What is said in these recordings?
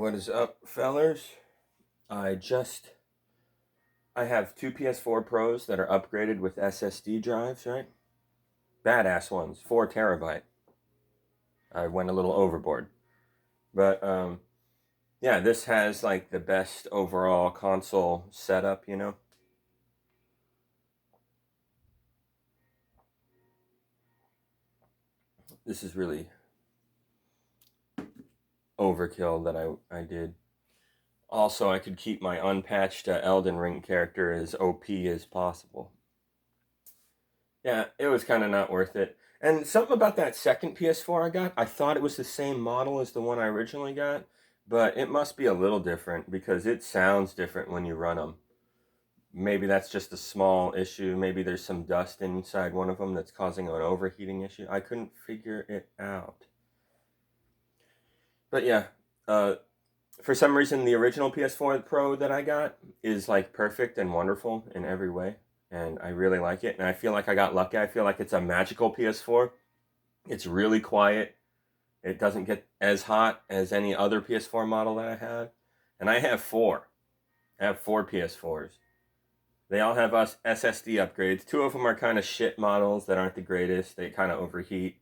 What is up, fellers? I have two PS4 Pros that are upgraded with SSD drives, right? Badass ones, 4 terabyte. I went a little overboard. But yeah, this has like the best overall console setup. This is really overkill that I did. Also, I could keep my unpatched Elden Ring character as OP as possible. Yeah, it was kind of not worth it. And something about that second PS4 I got, I thought it was the same model as the one I originally got, but it must be a little different because it sounds different when you run them. Maybe that's just a small issue. Maybe there's some dust inside one of them that's causing an overheating issue. I couldn't figure it out. But yeah, uh, for some reason, the original PS4 Pro that I got is like perfect and wonderful in every way, and I really like it. And I feel like I got lucky. I feel like it's a magical PS4. It's really quiet. It doesn't get as hot as any other PS4 model that I have, and I have four. I have four PS4s. They all have us SSD upgrades. Two of them are kind of shit models that aren't the greatest. They kind of overheat.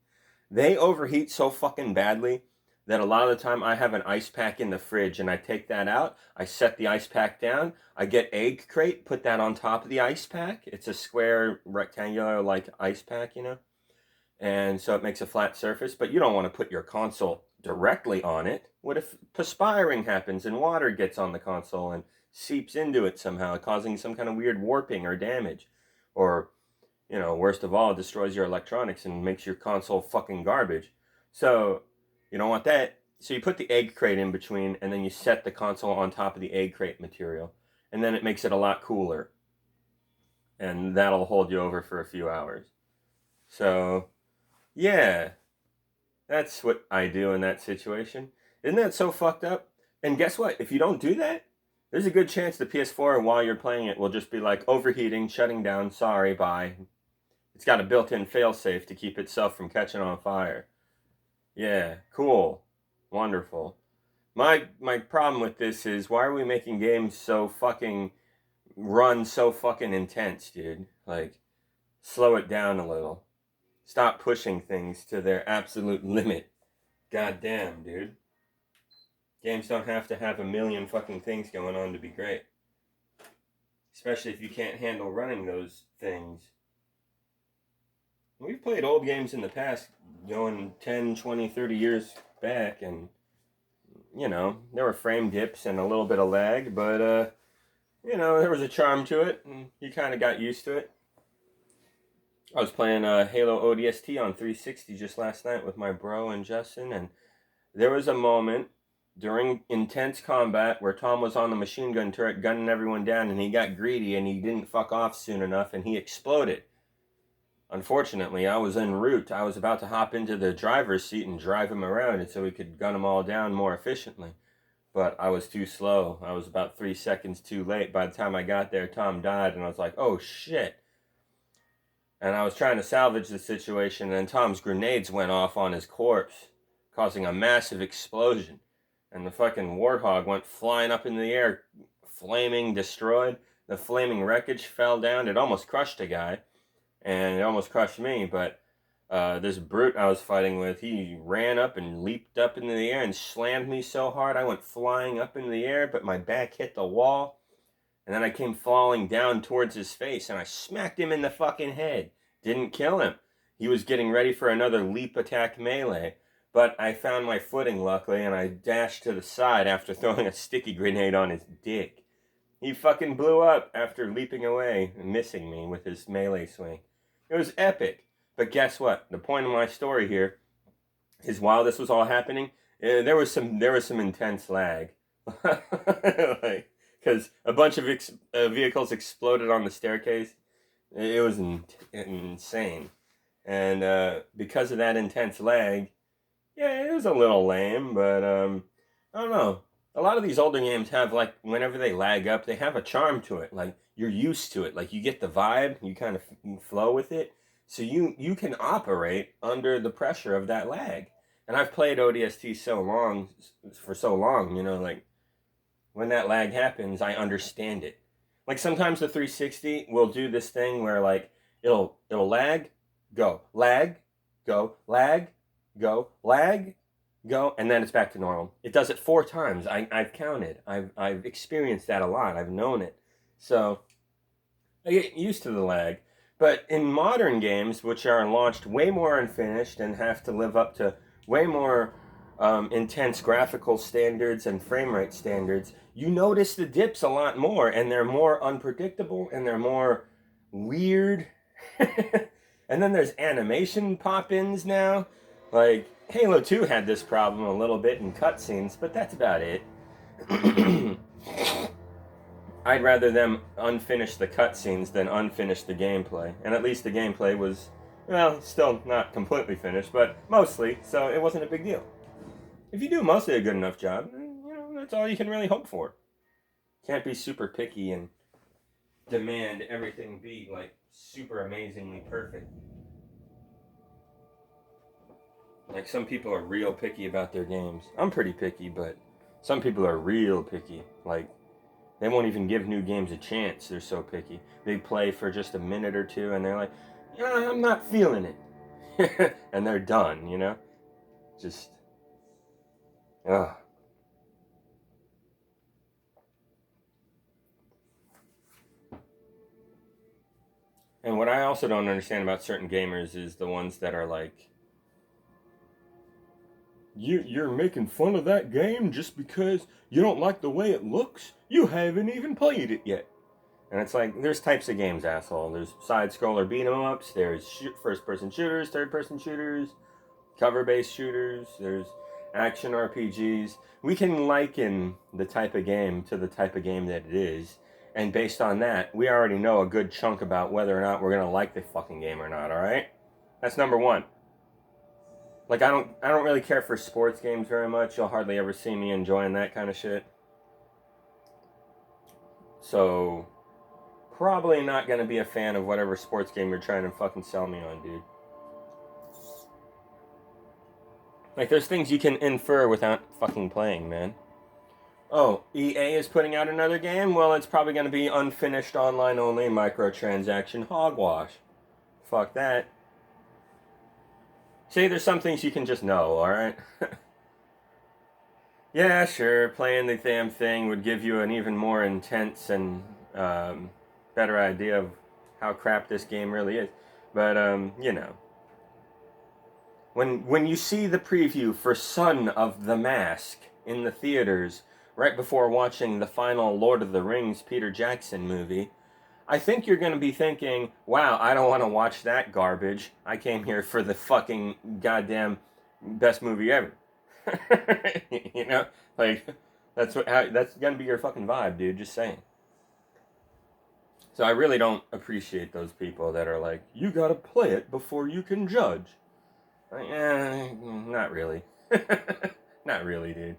They overheat so fucking badly that a lot of the time I have an ice pack in the fridge and I take that out. I set the ice pack down. I get egg crate, put that on top of the ice pack. It's a square rectangular like ice pack. And so it makes a flat surface, but you don't want to put your console directly on it. What if perspiring happens and water gets on the console and seeps into it somehow, causing some kind of weird warping or damage? Or, worst of all, destroys your electronics and makes your console fucking garbage. So, you don't want that. So you put the egg crate in between and then you set the console on top of the egg crate material. And then it makes it a lot cooler. And that'll hold you over for a few hours. So, yeah, that's what I do in that situation. Isn't that so fucked up? And guess what? If you don't do that, there's a good chance the PS4 while you're playing it will just be like overheating, shutting down, sorry, bye. It's got a built-in failsafe to keep itself from catching on fire. Yeah, cool. Wonderful. My problem with this is why are we making games so fucking run so fucking intense, dude? Like slow it down a little. Stop pushing things to their absolute limit. God damn, dude. Games don't have to have a million fucking things going on to be great. Especially if you can't handle running those things. We've played old games in the past, going 10, 20, 30 years back, and, there were frame dips and a little bit of lag, but, there was a charm to it, and you kind of got used to it. I was playing Halo ODST on 360 just last night with my bro and Justin, and there was a moment during intense combat where Tom was on the machine gun turret gunning everyone down, and he got greedy and he didn't fuck off soon enough and he exploded. Unfortunately, I was en route. I was about to hop into the driver's seat and drive him around and so we could gun them all down more efficiently. But I was too slow. I was about 3 seconds too late. By the time I got there, Tom died, and I was like, oh shit. And I was trying to salvage the situation, and Tom's grenades went off on his corpse, causing a massive explosion. And the fucking warthog went flying up in the air, flaming, destroyed. The flaming wreckage fell down. It almost crushed a guy, and it almost crushed me, but this brute I was fighting with, he ran up and leaped up into the air and slammed me so hard I went flying up into the air, but my back hit the wall. And then I came falling down towards his face, and I smacked him in the fucking head. Didn't kill him. He was getting ready for another leap attack melee. But I found my footing, luckily, and I dashed to the side after throwing a sticky grenade on his dick. He fucking blew up after leaping away and missing me with his melee swing. It was epic. But guess what? The point of my story here is while this was all happening, there was some intense lag. Like, because a bunch of vehicles exploded on the staircase. It was insane. And because of that intense lag, yeah, it was a little lame, but I don't know. A lot of these older games have, like, whenever they lag up, they have a charm to it. Like, you're used to it. Like, you get the vibe, you kind of flow with it. So you can operate under the pressure of that lag. And I've played ODST for so long, like when that lag happens, I understand it. Like sometimes the 360 will do this thing where like it'll lag, go, lag, go, lag, go, lag, go, and then it's back to normal. It does it 4 times. I've counted. I've experienced that a lot. I've known it. So I get used to the lag. But in modern games, which are launched way more unfinished and have to live up to way more intense graphical standards and frame rate standards, you notice the dips a lot more, and they're more unpredictable and they're more weird. And then there's animation pop-ins now. Like Halo 2 had this problem a little bit in cutscenes, but that's about it. I'd rather them unfinish the cutscenes than unfinish the gameplay. And at least the gameplay was, well, still not completely finished, but mostly, so it wasn't a big deal. If you do mostly a good enough job, that's all you can really hope for. Can't be super picky and demand everything be, like, super amazingly perfect. Like, some people are real picky about their games. I'm pretty picky, but some people are real picky. Like, they won't even give new games a chance. They're so picky. They play for just a minute or two, and they're like, yeah, I'm not feeling it. And they're done, Just, ugh. And what I also don't understand about certain gamers is the ones that are like, you're making fun of that game just because you don't like the way it looks? You haven't even played it yet. And it's like, there's types of games, asshole. There's side-scroller beat-em-ups, there's first-person shooters, third-person shooters, cover-based shooters, there's action RPGs. We can liken the type of game to the type of game that it is, and based on that, we already know a good chunk about whether or not we're gonna like the fucking game or not, alright? That's number one. Like, I don't really care for sports games very much. You'll hardly ever see me enjoying that kind of shit. So, probably not gonna be a fan of whatever sports game you're trying to fucking sell me on, dude. Like, there's things you can infer without fucking playing, man. Oh, EA is putting out another game? Well, it's probably gonna be unfinished online only microtransaction hogwash. Fuck that. See, there's some things you can just know, alright? Yeah, sure, playing the damn thing would give you an even more intense and better idea of how crap this game really is. But, when you see the preview for Son of the Mask in the theaters right before watching the final Lord of the Rings Peter Jackson movie, I think you're going to be thinking, wow, I don't want to watch that garbage. I came here for the fucking goddamn best movie ever. Like, that's going to be your fucking vibe, dude, just saying. So I really don't appreciate those people that are like, you got to play it before you can judge. Like, not really. Not really, dude.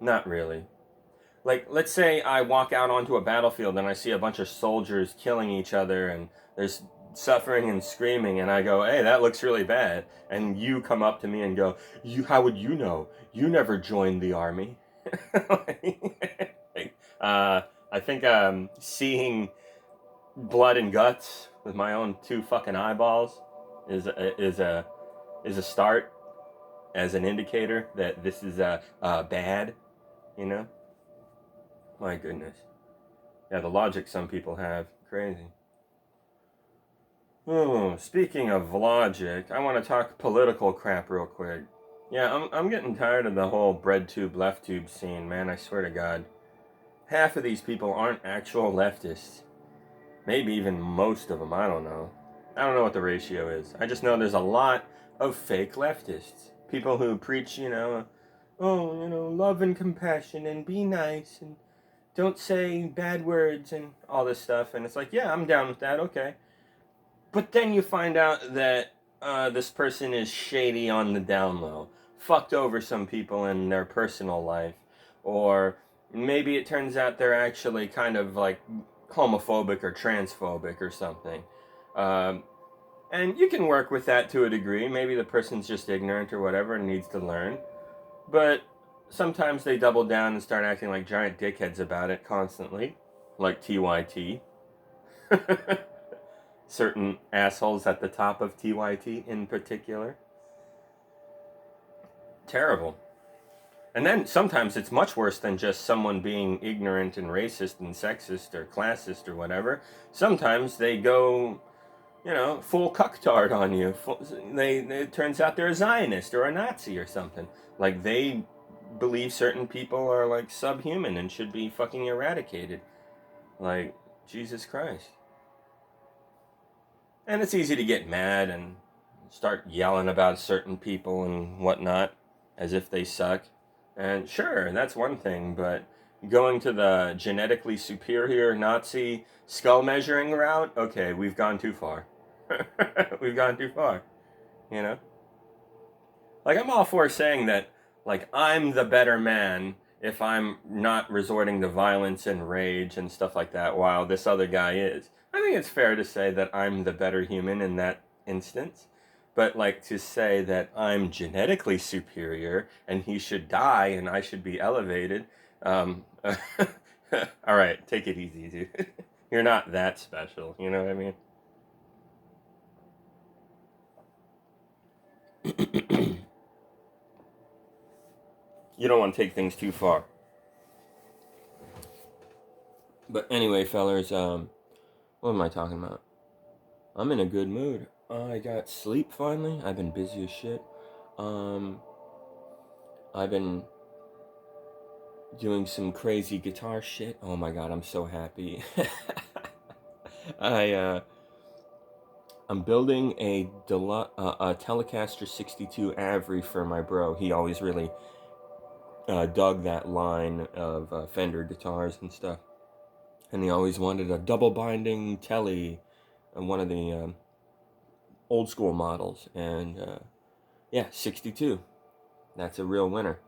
Not really. Like, let's say I walk out onto a battlefield and I see a bunch of soldiers killing each other and there's suffering and screaming, and I go, hey, that looks really bad. And you come up to me and go, how would you know? You never joined the army. I think seeing blood and guts with my own 2 fucking eyeballs is a start, as an indicator that this is bad, My goodness. Yeah, the logic some people have, crazy. Oh, speaking of logic, I want to talk political crap real quick. Yeah, I'm getting tired of the whole bread tube, left tube scene, man, I swear to God. Half of these people aren't actual leftists. Maybe even most of them, I don't know. I don't know what the ratio is. I just know there's a lot of fake leftists. People who preach, love and compassion and be nice and don't say bad words and all this stuff. And it's like, yeah, I'm down with that, okay. But then you find out that this person is shady on the down low, fucked over some people in their personal life, or maybe it turns out they're actually kind of like homophobic or transphobic or something. And you can work with that to a degree. Maybe the person's just ignorant or whatever and needs to learn. But sometimes they double down and start acting like giant dickheads about it constantly, like TYT. Certain assholes at the top of TYT in particular. Terrible. And then sometimes it's much worse than just someone being ignorant and racist and sexist or classist or whatever. Sometimes they go, full cucktard on you. It turns out they're a Zionist or a Nazi or something. Like, they believe certain people are, like, subhuman and should be fucking eradicated. Like, Jesus Christ. And it's easy to get mad and start yelling about certain people and whatnot as if they suck. And sure, that's one thing, but going to the genetically superior Nazi skull measuring route, okay, we've gone too far. We've gone too far, you know? Like, I'm all for saying that, like, I'm the better man if I'm not resorting to violence and rage and stuff like that while this other guy is. I think it's fair to say that I'm the better human in that instance. But, like, to say that I'm genetically superior and he should die and I should be elevated, all right, take it easy, dude. You're not that special, you know what I mean? You don't want to take things too far. But anyway, fellers, what am I talking about? I'm in a good mood. I got sleep finally. I've been busy as shit. I've been doing some crazy guitar shit. Oh my god, I'm so happy. I'm building a Telecaster 62 Avery for my bro. He always really dug that line of Fender guitars and stuff. And he always wanted a double binding Tele, one of the old school models. And yeah, 62. That's a real winner.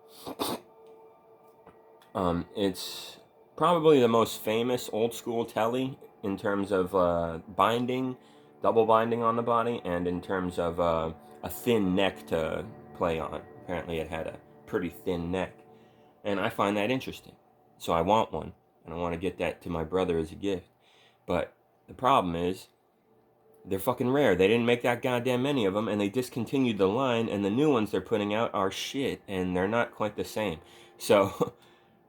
It's probably the most famous old school Tele in terms of binding, double binding on the body, and in terms of a thin neck to play on. Apparently it had a pretty thin neck. And I find that interesting. So I want one. And I want to get that to my brother as a gift. But the problem is, they're fucking rare. They didn't make that goddamn many of them, and they discontinued the line, and the new ones they're putting out are shit, and they're not quite the same. So,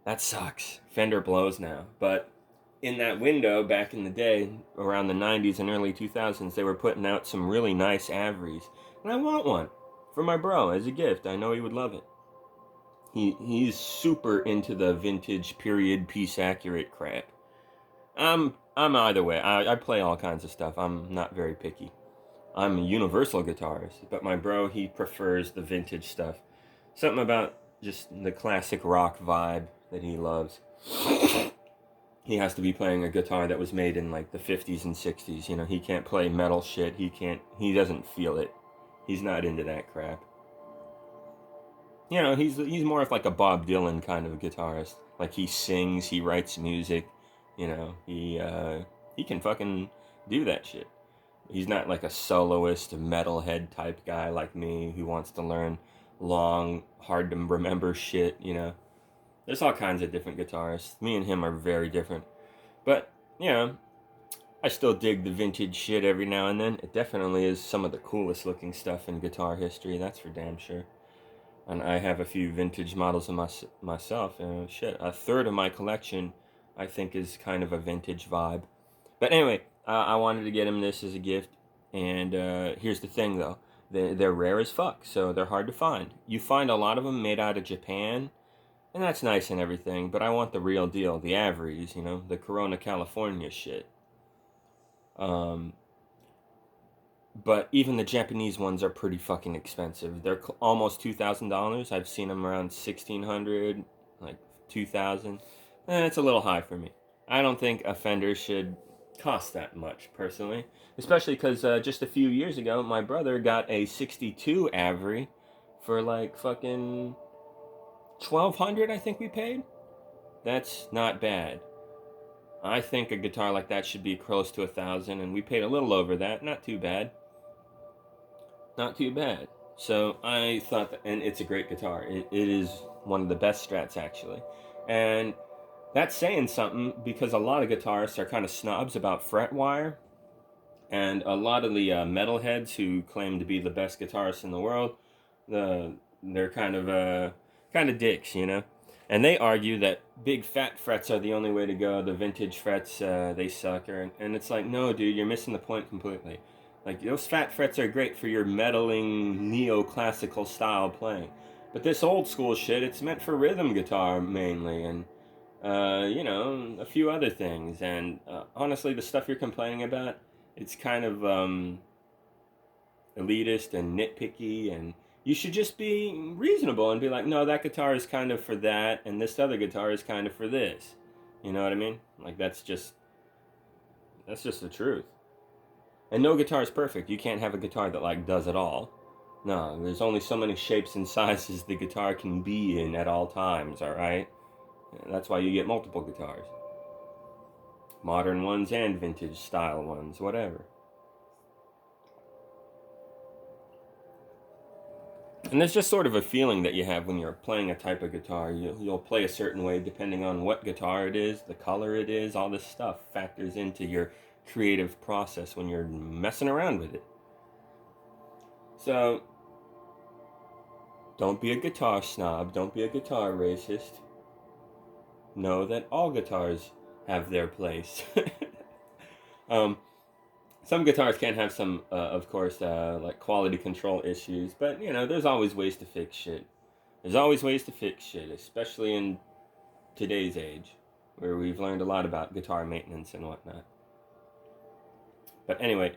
that sucks. Fender blows now. But in that window, back in the day, around the 90s and early 2000s, they were putting out some really nice Averys. And I want one for my bro as a gift. I know he would love it. He's super into the vintage period piece accurate crap. I'm either way. I play all kinds of stuff. I'm not very picky. I'm a universal guitarist, but my bro, he prefers the vintage stuff. Something about just the classic rock vibe that he loves. He has to be playing a guitar that was made in like the 50s and 60s. You know, he can't play metal shit. He doesn't feel it. He's not into that crap. You know, he's more of like a Bob Dylan kind of guitarist. Like, he sings, he writes music, you know, he can fucking do that shit. He's not like a soloist, metalhead type guy like me who wants to learn long, hard to remember shit, you know. There's all kinds of different guitarists. Me and him are very different. But, you know, I still dig the vintage shit every now and then. It definitely is some of the coolest looking stuff in guitar history, that's for damn sure. And I have a few vintage models of myself. Shit, a third of my collection, I think, is kind of a vintage vibe. But anyway, I wanted to get him this as a gift. And here's the thing, though. They're rare as fuck, so they're hard to find. You find a lot of them made out of Japan, and that's nice and everything, but I want the real deal, the Averys, you know, the Corona, California shit. But even the Japanese ones are pretty fucking expensive. They're almost $2,000. I've seen them around $1,600, like $2,000. It's a little high for me. I don't think a Fender should cost that much, personally. Especially because just a few years ago, my brother got a 62 Avery for like fucking $1,200, I think we paid. That's not bad. I think a guitar like that should be close to $1,000, and we paid a little over that. Not too bad. not too bad. So I thought that, and it's a great guitar. It is one of the best Strats actually, and that's saying something because a lot of guitarists are kind of snobs about fret wire, and a lot of the metalheads who claim to be the best guitarists in the world, they're kind of dicks, you know. And they argue that big fat frets are the only way to go. The vintage frets, they suck. And it's like, no, dude, you're missing the point completely. Like, those fat frets are great for your meddling neoclassical style playing. But this old school shit, it's meant for rhythm guitar mainly, and a few other things. And honestly, the stuff you're complaining about, it's kind of elitist and nitpicky, and you should just be reasonable and be like, no, that guitar is kind of for that, and this other guitar is kind of for this. You know what I mean? Like, that's just the truth. And no guitar is perfect. You can't have a guitar that like does it all. No, there's only so many shapes and sizes the guitar can be in at all times, all right? That's why you get multiple guitars. Modern ones and vintage style ones, whatever. And there's just sort of a feeling that you have when you're playing a type of guitar. You'll play a certain way depending on what guitar it is, the color it is, all this stuff factors into your creative process when you're messing around with it. So, don't be a guitar snob, don't be a guitar racist. Know that all guitars have their place. um, some guitars can have some, of course, like quality control issues, but there's always ways to fix shit. There's always ways to fix shit, especially in today's age, where we've learned a lot about guitar maintenance and whatnot. But anyway,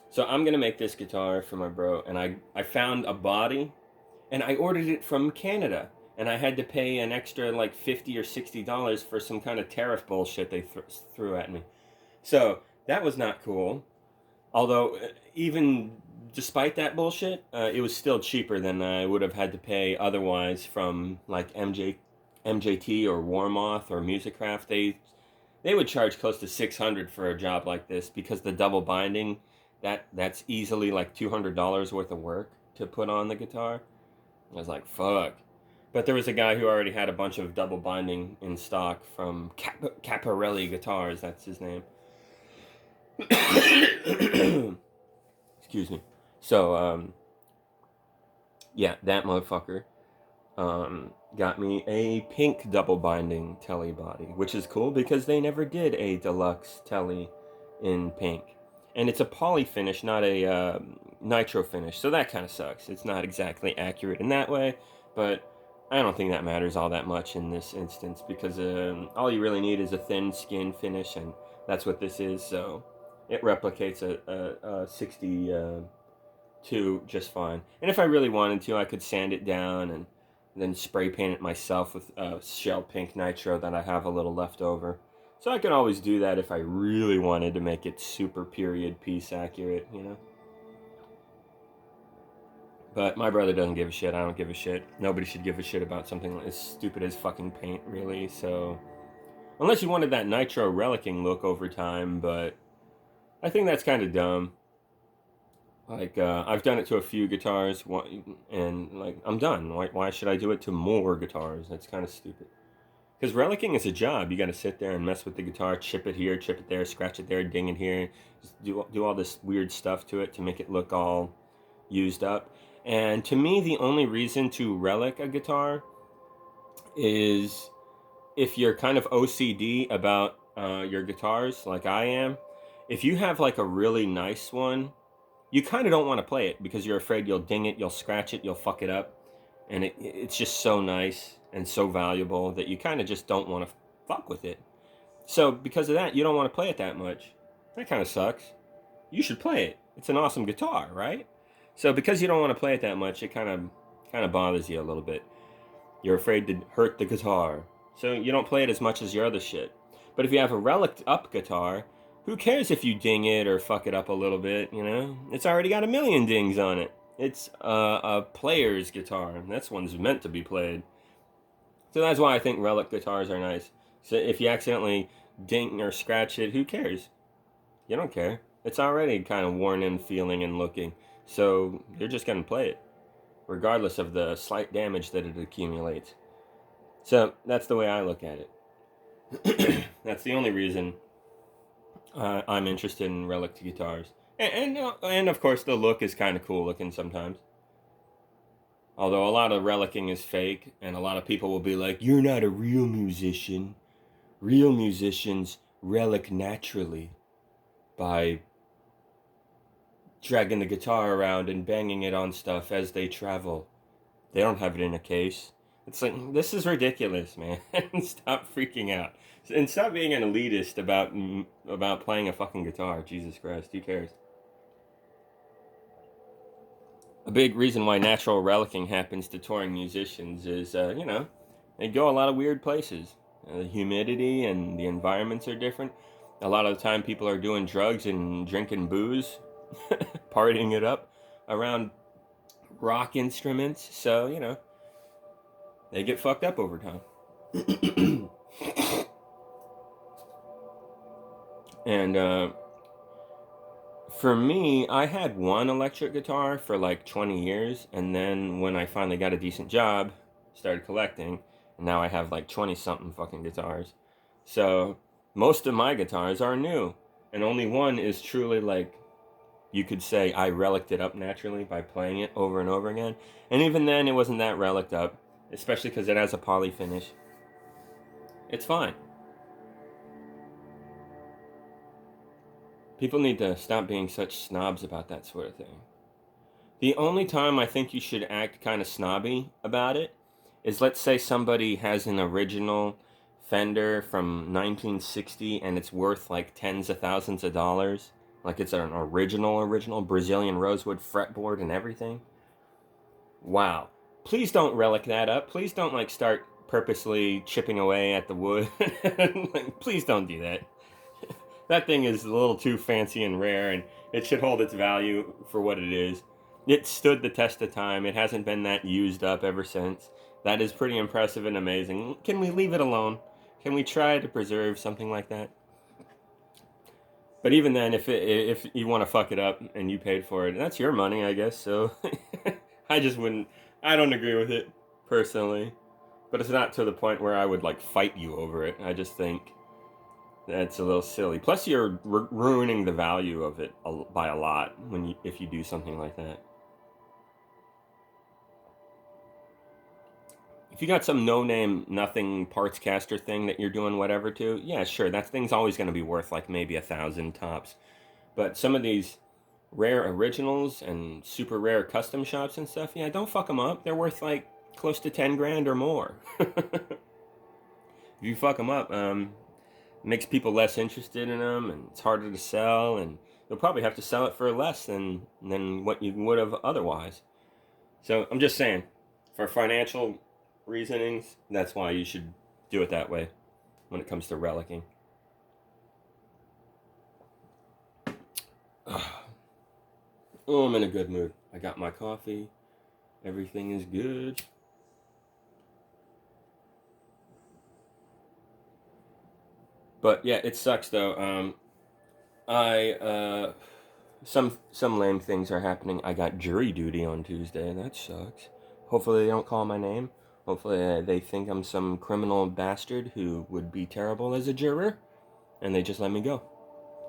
so I'm gonna make this guitar for my bro, and I found a body, and I ordered it from Canada, and I had to pay an extra like $50 or $60 for some kind of tariff bullshit they threw at me. So that was not cool. Although, even despite that bullshit, it was still cheaper than I would have had to pay otherwise from like MJT or Warmoth or Musicraft. They would charge close to $600 for a job like this because the double binding, that's easily like $200 worth of work to put on the guitar. I was like, fuck. But there was a guy who already had a bunch of double binding in stock from Caparelli Guitars, that's his name. Excuse me. So, yeah, that motherfucker got me a pink double binding telly body, which is cool because they never did a deluxe telly in pink. And it's a poly finish, not a nitro finish, so that kind of sucks. It's not exactly accurate in that way, but I don't think that matters all that much in this instance because all you really need is a thin skin finish, and that's what this is, so it replicates a 62 just fine. And if I really wanted to, I could sand it down and then spray paint it myself with shell pink nitro that I have a little left over. So I could always do that if I really wanted to make it super period piece accurate, But my brother doesn't give a shit. I don't give a shit. Nobody should give a shit about something as stupid as fucking paint, really. So, unless you wanted that nitro relicking look over time, but I think that's kind of dumb. Like, I've done it to a few guitars, and, like, I'm done. Why should I do it to more guitars? That's kind of stupid. Because relicking is a job. You got to sit there and mess with the guitar, chip it here, chip it there, scratch it there, ding it here. Just do all this weird stuff to it to make it look all used up. And to me, the only reason to relic a guitar is if you're kind of OCD about your guitars, like I am. If you have like a really nice one, you kind of don't want to play it because you're afraid you'll ding it, you'll scratch it, you'll fuck it up. And it's just so nice and so valuable that you kind of just don't want to fuck with it. So because of that, you don't want to play it that much. That kind of sucks. You should play it. It's an awesome guitar, right? So because you don't want to play it that much, it kind of bothers you a little bit. You're afraid to hurt the guitar, so you don't play it as much as your other shit. But if you have a reliced up guitar, who cares if you ding it or fuck it up a little bit, It's already got a million dings on it. It's a player's guitar. That's one's meant to be played. So that's why I think relic guitars are nice. So if you accidentally ding or scratch it, who cares? You don't care. It's already kind of worn in feeling and looking. So you're just going to play it, regardless of the slight damage that it accumulates. So that's the way I look at it. That's the only reason I'm interested in relic guitars. And of course, the look is kind of cool looking sometimes. Although a lot of relicking is fake, and a lot of people will be like, "You're not a real musician. Real musicians relic naturally by dragging the guitar around and banging it on stuff as they travel. They don't have it in a case." It's like, this is ridiculous, man. Stop freaking out. And stop being an elitist about playing a fucking guitar. Jesus Christ, who cares? A big reason why natural relicking happens to touring musicians is, they go a lot of weird places. The humidity and the environments are different. A lot of the time, people are doing drugs and drinking booze, partying it up around rock instruments. So, they get fucked up over time. And for me, I had one electric guitar for like 20 years, and then when I finally got a decent job, started collecting, and now I have like 20 something fucking guitars. So most of my guitars are new, and only one is truly like, you could say I relicked it up naturally by playing it over and over again. And even then, it wasn't that relicked up, especially because it has a poly finish. It's fine. People need to stop being such snobs about that sort of thing. The only time I think you should act kind of snobby about it is, let's say somebody has an original Fender from 1960 and it's worth like tens of thousands of dollars. Like it's an original Brazilian rosewood fretboard and everything. Wow. Please don't relic that up. Please don't like start purposely chipping away at the wood. Like, please don't do that. That thing is a little too fancy and rare, and it should hold its value for what it is. It stood the test of time. It hasn't been that used up ever since. That is pretty impressive and amazing. Can we leave it alone? Can we try to preserve something like that? But even then, if you want to fuck it up and you paid for it, that's your money, I guess. So I just wouldn't. I don't agree with it personally, but it's not to the point where I would like fight you over it. I just think that's a little silly. Plus, you're ruining the value of it by a lot if you do something like that. If you got some no-name, nothing parts caster thing that you're doing whatever to, yeah, sure, that thing's always going to be worth like maybe 1,000 tops. But some of these rare originals and super rare custom shops and stuff, yeah, don't fuck them up. They're worth like close to 10 grand or more. If you fuck them up, makes people less interested in them, and it's harder to sell, and you'll probably have to sell it for less than what you would have otherwise. So I'm just saying, for financial reasonings, that's why you should do it that way when it comes to relicking. Oh, I'm in a good mood. I got my coffee. Everything is good. But yeah, it sucks though. Some lame things are happening. I got jury duty on Tuesday. That sucks. Hopefully they don't call my name. Hopefully they think I'm some criminal bastard who would be terrible as a juror, and they just let me go.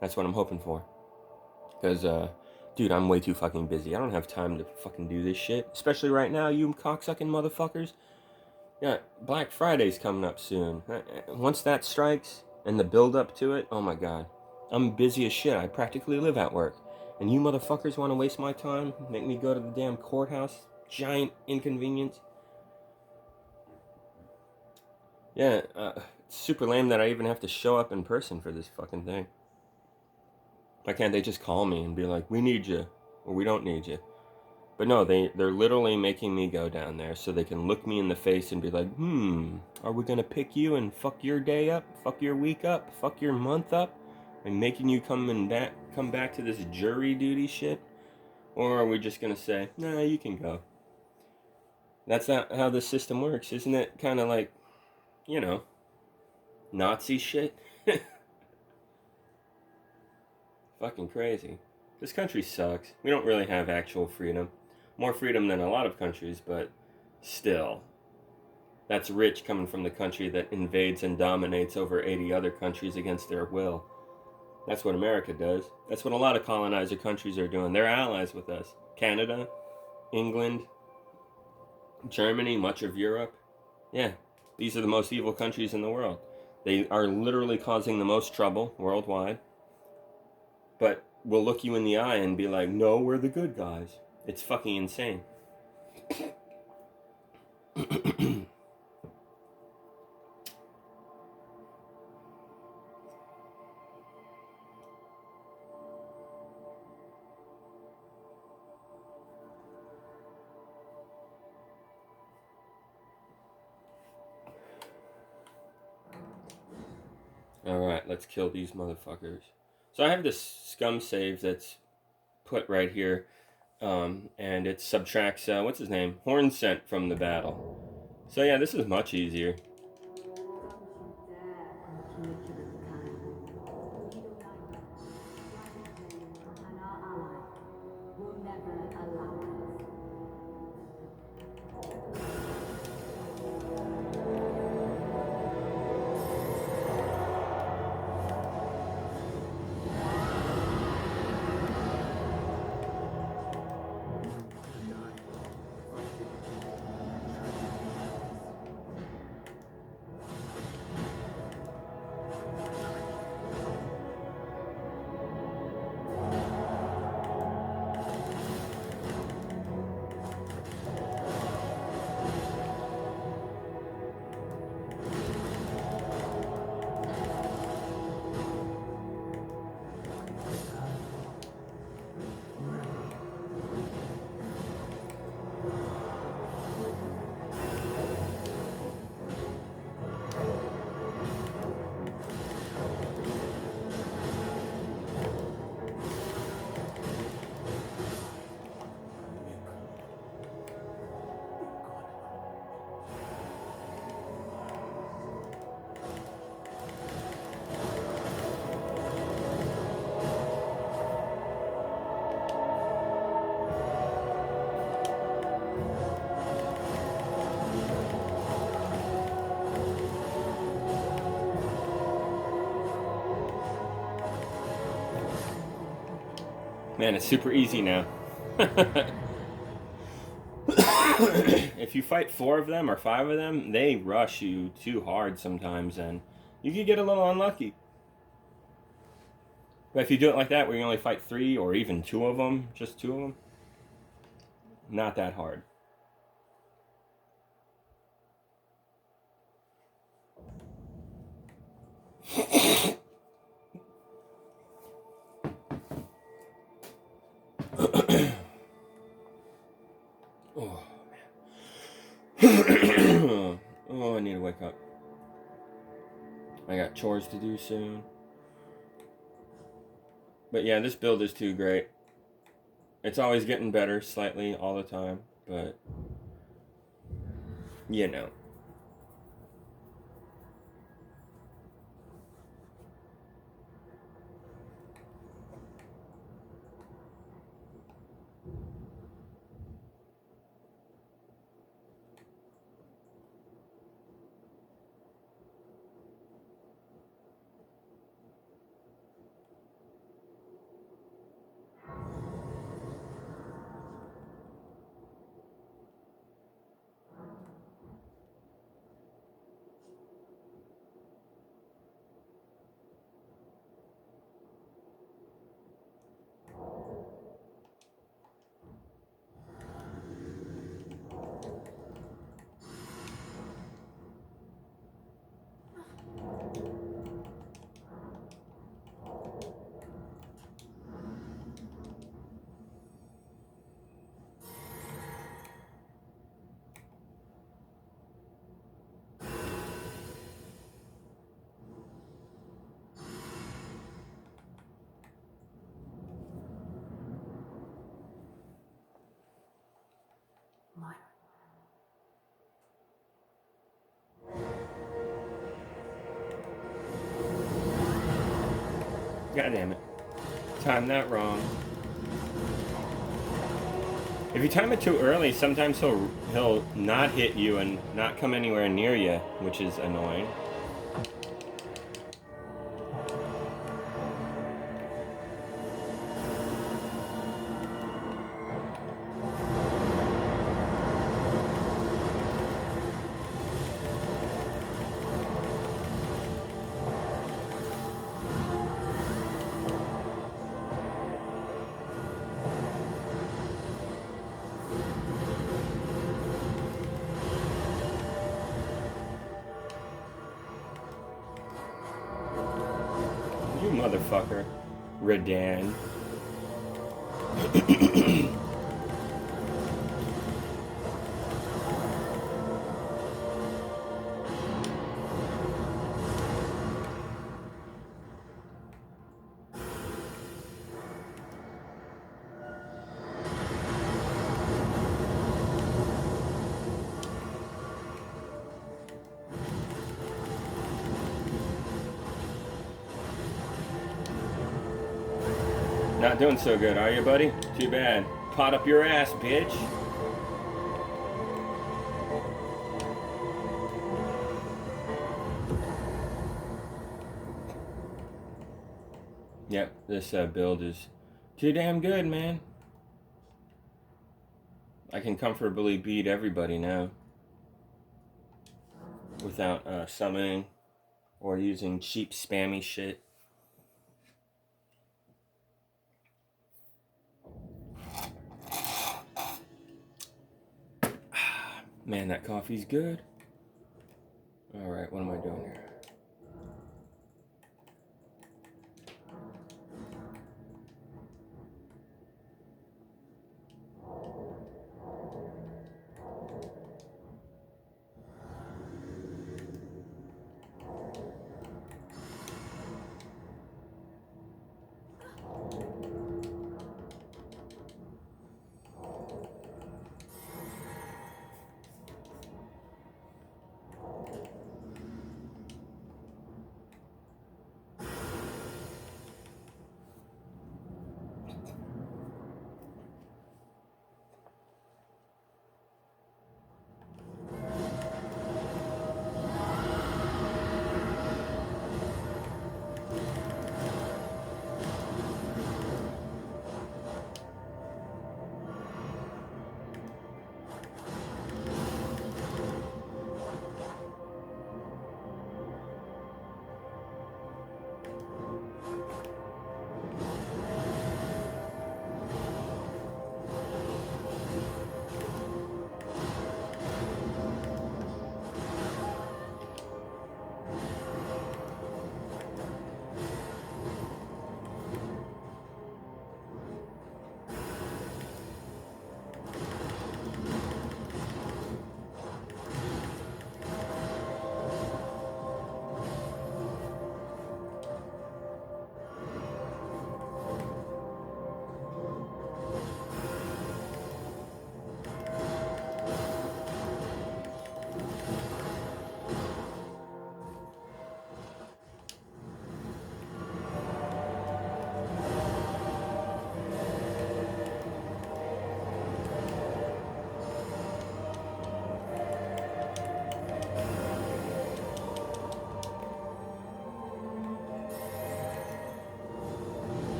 That's what I'm hoping for. Because, dude, I'm way too fucking busy. I don't have time to fucking do this shit. Especially right now, you cocksucking motherfuckers. Yeah, Black Friday's coming up soon. Once that strikes, and the build up to it, oh my god. I'm busy as shit. I practically live at work. And you motherfuckers want to waste my time? Make me go to the damn courthouse? Giant inconvenience. Yeah, it's super lame that I even have to show up in person for this fucking thing. Why can't they just call me and be like, we need you, or we don't need you? But no, they're literally making me go down there so they can look me in the face and be like, are we gonna pick you and fuck your day up, fuck your week up, fuck your month up, and making you come back to this jury duty shit? Or are we just gonna say, nah, you can go? That's not how this system works. Isn't it kind of like, Nazi shit? Fucking crazy. This country sucks. We don't really have actual freedom. More freedom than a lot of countries, but still. That's rich coming from the country that invades and dominates over 80 other countries against their will. That's what America does. That's what a lot of colonizer countries are doing. They're allies with us. Canada, England, Germany, much of Europe. Yeah, these are the most evil countries in the world. They are literally causing the most trouble worldwide. But we'll look you in the eye and be like, no, we're the good guys. It's fucking insane. Alright, let's kill these motherfuckers. So I have this scum save that's put right here. And it subtracts, what's his name? Horn scent from the battle. So yeah, this is much easier. Man, it's super easy now. If you fight 4 of them or 5 of them, they rush you too hard sometimes, and you can get a little unlucky. But if you do it like that, where you only fight 3 or even 2 of them, just 2 of them, not that hard. Oh, man. Oh, I need to wake up. I got chores to do soon. But yeah, this build is too great. It's always getting better slightly all the time, but you know. God damn it. Timed that wrong. If you time it too early, sometimes he'll not hit you and not come anywhere near you, which is annoying. You motherfucker. Redan. Not doing so good, are you, buddy? Too bad. Pot up your ass, bitch. Yep, this build is too damn good, man. I can comfortably beat everybody now without summoning or using cheap spammy shit. Man, that coffee's good. Alright, what am I doing here?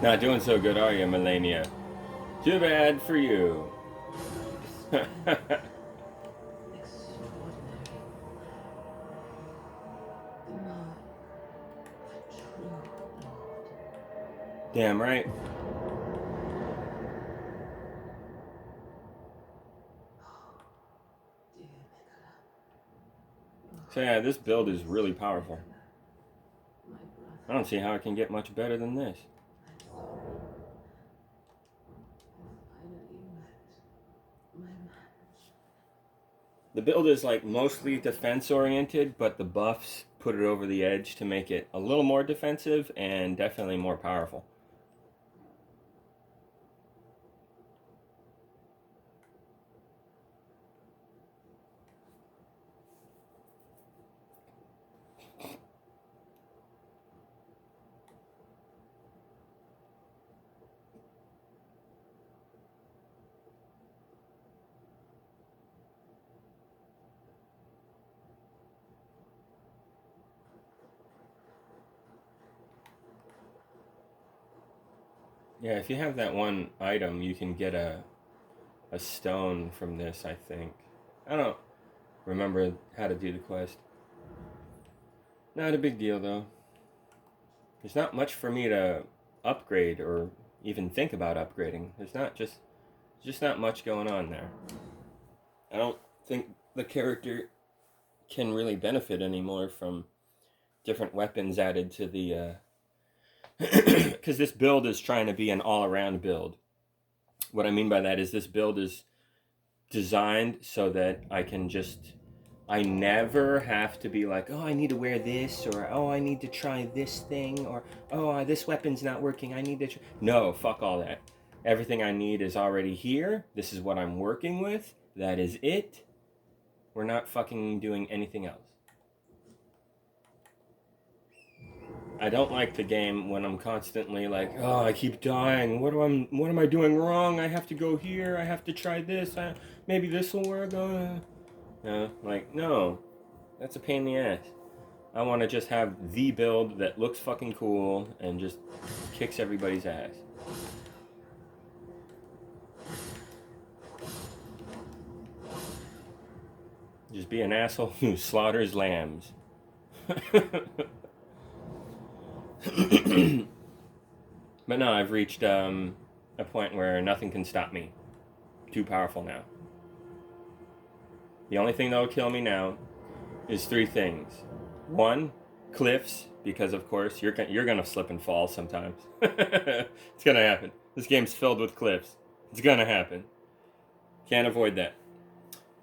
Not doing so good, are you, Melania? Too bad for you. Damn right. So yeah, this build is really powerful. I don't see how it can get much better than this. The build is like mostly defense oriented, but the buffs put it over the edge to make it a little more defensive and definitely more powerful. Yeah, if you have that one item, you can get a stone from this, I think. I don't remember how to do the quest. Not a big deal, though. There's not much for me to upgrade or even think about upgrading. There's just not much going on there. I don't think the character can really benefit anymore from different weapons added to the because this build is trying to be an all-around build. What I mean by that is this build is designed so that I never have to be like, oh, I need to wear this, or oh, I need to try this thing, or oh, this weapon's not working, I need to no, fuck all that. Everything I need is already here. This is what I'm working with. That is it. We're not fucking doing anything else. I don't like the game when I'm constantly like, oh, I keep dying. What am I doing wrong? I have to go here. I have to try this. Maybe this will work. No, that's a pain in the ass. I want to just have the build that looks fucking cool and just kicks everybody's ass. Just be an asshole who slaughters lambs. But no, I've reached a point where nothing can stop me. Too powerful now. The only thing that will kill me now is 3 things. 1, cliffs, because of course you're gonna slip and fall sometimes. It's gonna happen. This game's filled with cliffs. It's gonna happen. Can't avoid that.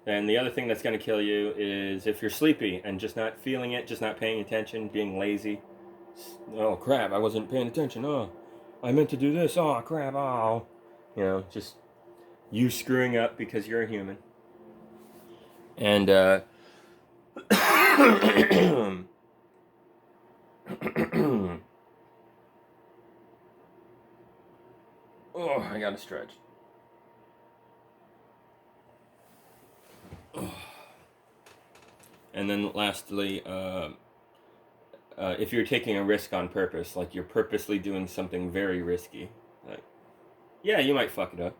And the other thing that's gonna kill you is if you're sleepy and just not feeling it, just not paying attention, being lazy. Oh crap, I wasn't paying attention. Oh, I meant to do this. Oh crap, oh. You know, just you screwing up because you're a human. And oh, I gotta stretch. And then lastly, if you're taking a risk on purpose, like you're purposely doing something very risky, like, yeah, you might fuck it up.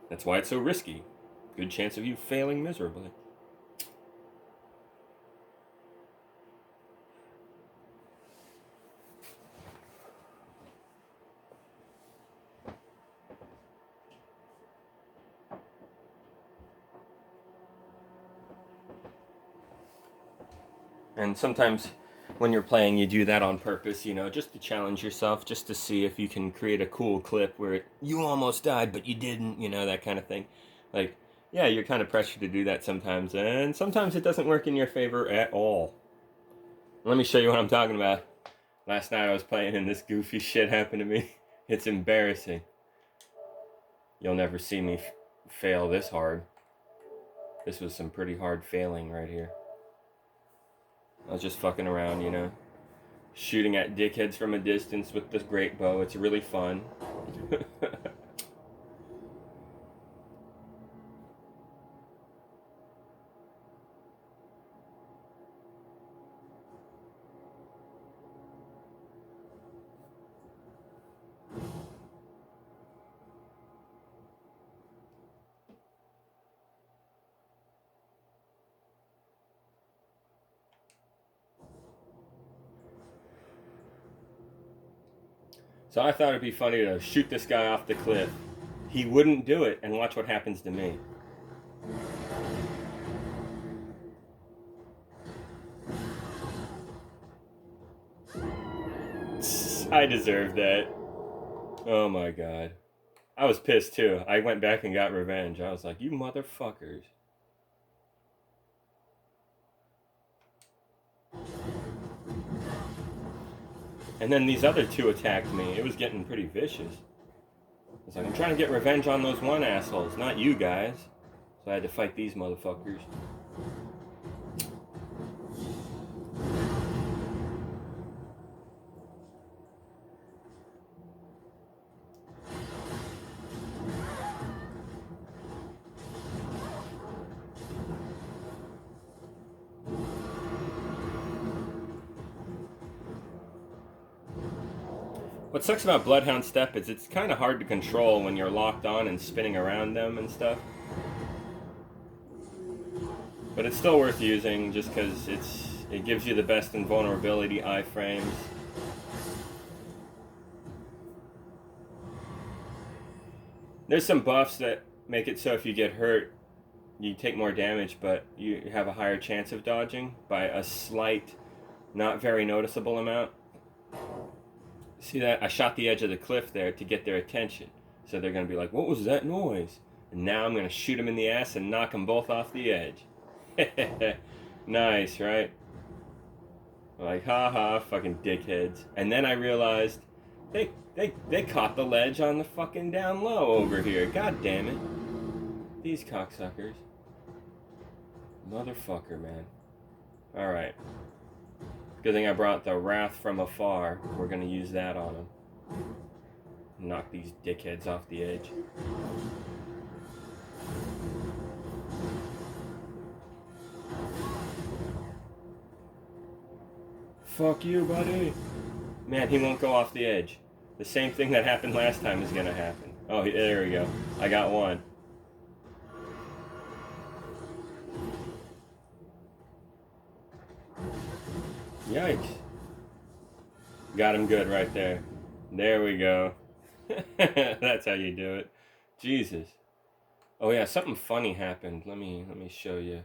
That's why it's so risky. Good chance of you failing miserably. And sometimes when you're playing, you do that on purpose, you know, just to challenge yourself, just to see if you can create a cool clip where you almost died, but you didn't, you know, that kind of thing. Like, yeah, you're kind of pressured to do that sometimes, and sometimes it doesn't work in your favor at all. Let me show you what I'm talking about. Last night I was playing and this goofy shit happened to me. It's embarrassing. You'll never see me fail this hard. This was some pretty hard failing right here. I was just fucking around, you know. Shooting at dickheads from a distance with this great bow. It's really fun. So I thought it'd be funny to shoot this guy off the cliff. He wouldn't do it, and watch what happens to me. I deserved that. Oh my god. I was pissed too. I went back and got revenge. I was like, you motherfuckers. And then these other two attacked me. It was getting pretty vicious. I was like, I'm trying to get revenge on those one assholes, not you guys. So I had to fight these motherfuckers. What sucks about Bloodhound Step is it's kind of hard to control when you're locked on and spinning around them and stuff. But it's still worth using just because it gives you the best invulnerability iframes. There's some buffs that make it so if you get hurt, you take more damage, but you have a higher chance of dodging by a slight, not very noticeable amount. See that? I shot the edge of the cliff there to get their attention. So they're going to be like, what was that noise? And now I'm going to shoot them in the ass and knock them both off the edge. Nice, right? Like, haha, fucking dickheads. And then I realized they caught the ledge on the fucking down low over here. God damn it. These cocksuckers. Motherfucker, man. Alright. Good thing I brought the Wrath from Afar. We're gonna use that on them. Knock these dickheads off the edge. Fuck you, buddy. Man, he won't go off the edge. The same thing that happened last time is gonna happen. Oh, there we go. I got one. Yikes. Got him good right there. There we go. That's how you do it. Jesus. Oh yeah, something funny happened. Let me show you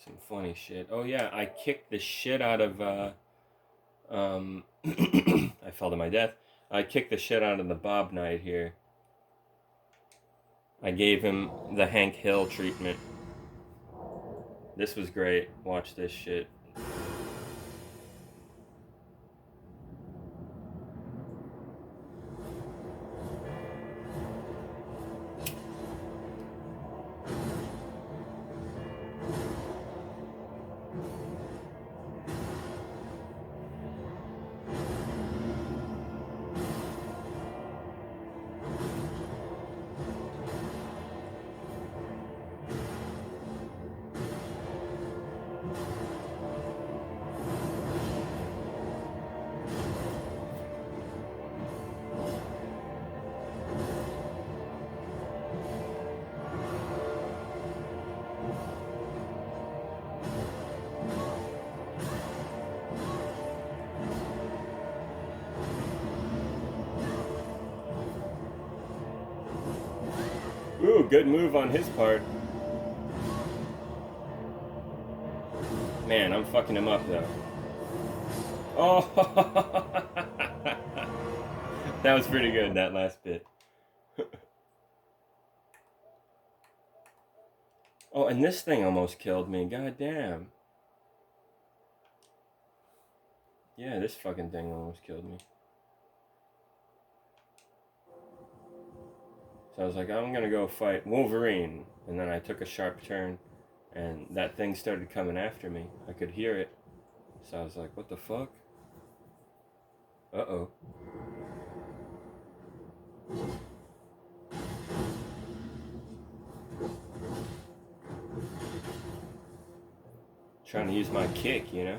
some funny shit. Oh yeah, I kicked the shit out of I fell to my death. I kicked the shit out of the Bob Knight here. I gave him the Hank Hill treatment. This was great. Watch this shit. Ooh, good move on his part. Man, I'm fucking him up though. Oh, that was pretty good, that last bit. Oh, and this thing almost killed me. God damn. Yeah, this fucking thing almost killed me. So I was like, I'm gonna go fight Wolverine. And then I took a sharp turn, and that thing started coming after me. I could hear it. So I was like, what the fuck? Uh-oh. Trying to use my kick, you know?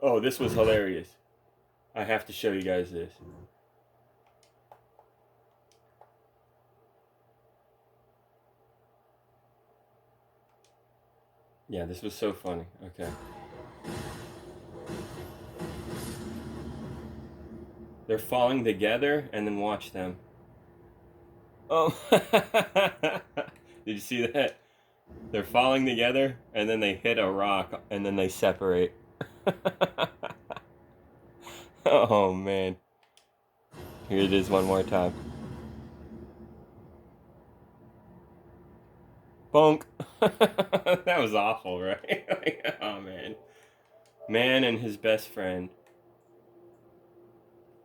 Oh, this was hilarious. I have to show you guys this. Yeah, this was so funny. Okay. They're falling together, and then watch them. Oh. Did you see that? They're falling together, and then they hit a rock, and then they separate. Oh, man. Here it is one more time. Bonk. That was awful, right? Oh, man. Man and his best friend.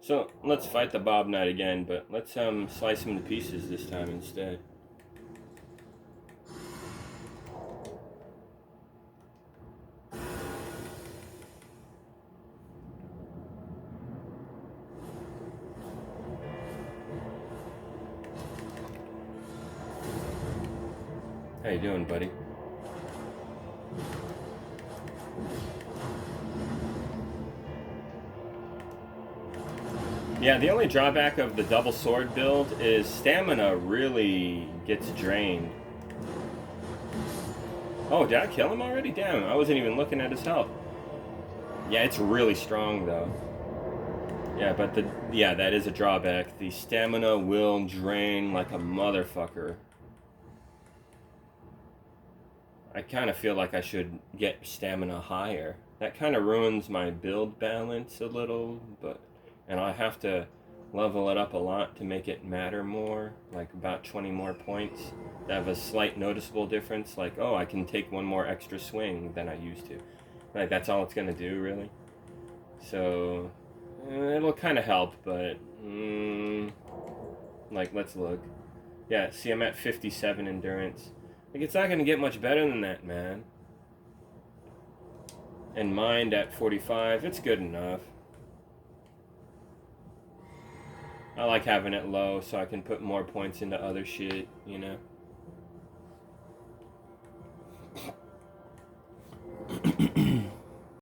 So, let's fight the Bob Knight again, but let's slice him to pieces this time instead. How you doing, buddy? Yeah, the only drawback of the double sword build is stamina really gets drained. Oh, did I kill him already? Damn, I wasn't even looking at his health. Yeah, it's really strong though. Yeah, but that is a drawback. The stamina will drain like a motherfucker. I kind of feel like I should get stamina higher. That kind of ruins my build balance a little, and I have to level it up a lot to make it matter more, like about 20 more points. To have a slight noticeable difference, like, oh, I can take one more extra swing than I used to. Like, that's all it's gonna do, really. So, it'll kind of help, but, like, let's look. Yeah, see, I'm at 57 endurance. Like, it's not gonna get much better than that, man. And mind at 45, it's good enough. I like having it low so I can put more points into other shit, you know?